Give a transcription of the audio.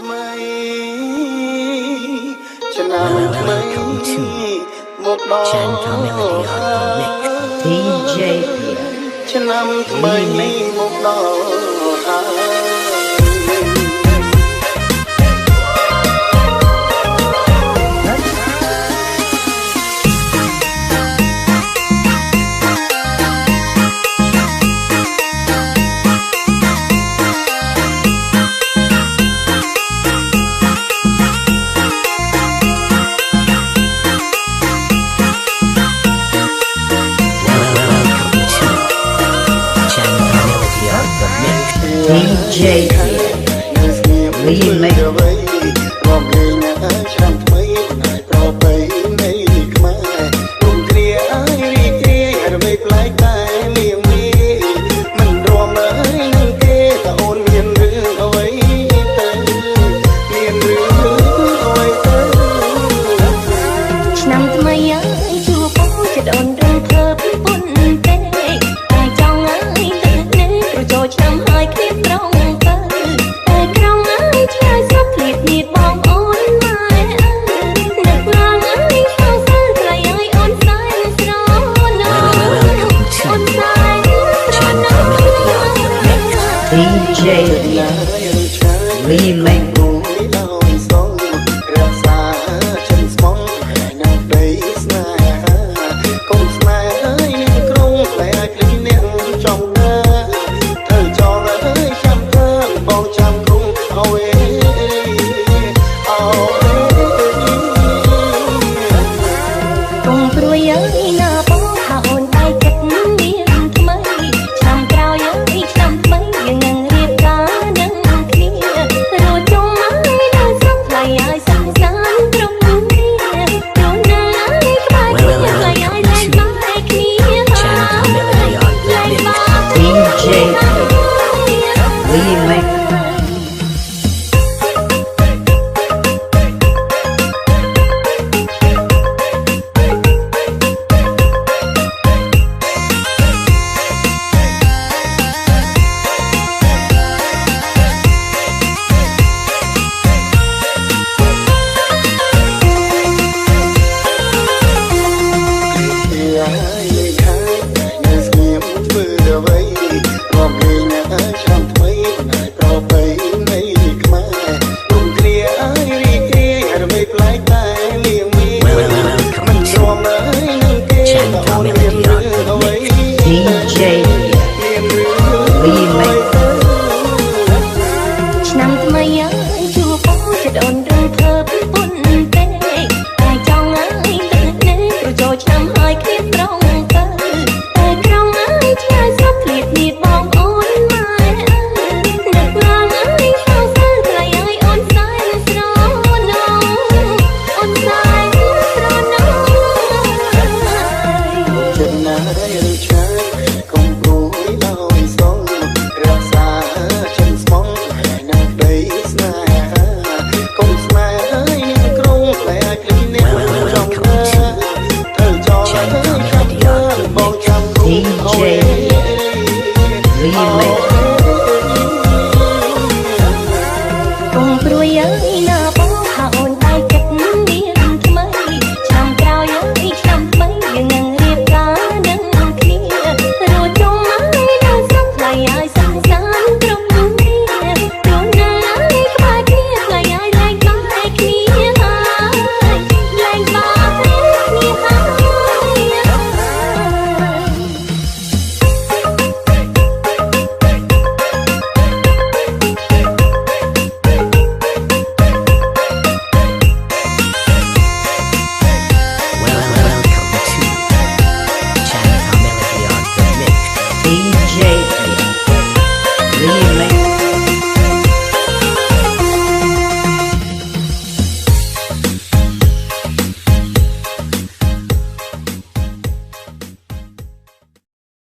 ថ្មីឆ្នាំថ្មីមកដល់ DJ ឆ្នាំថ្មីមកដល់ហើយ DJ Remix រំលែងឆ្នាំថ្មីហើយប្រពៃណីខ្មែរគុំគ្រាឲ្យរីករាយរំលែកប្លែកតែលៀងមីមិនរំលើនឹងទេតើអូនមានរឿងអ្វីទៅមានរឿងអ្វីទៅឆ្នាំថ្មីហើយជួបបងចិត្តអូនរឿងធ្វើពីពុនទេតែចង់ឲ្យទៅនេះប្រជោឆ្នាំហើយគ្មានត្រង់ទៅតែក្រងឲ្យឆ្លើយសពភ្លៀតនេះបងអូនម៉ែនឹកឡើងឲ្យខំសិលត្រៃឲ្យអូនសែនស្រណអូនសែនស្រណ DJ Remix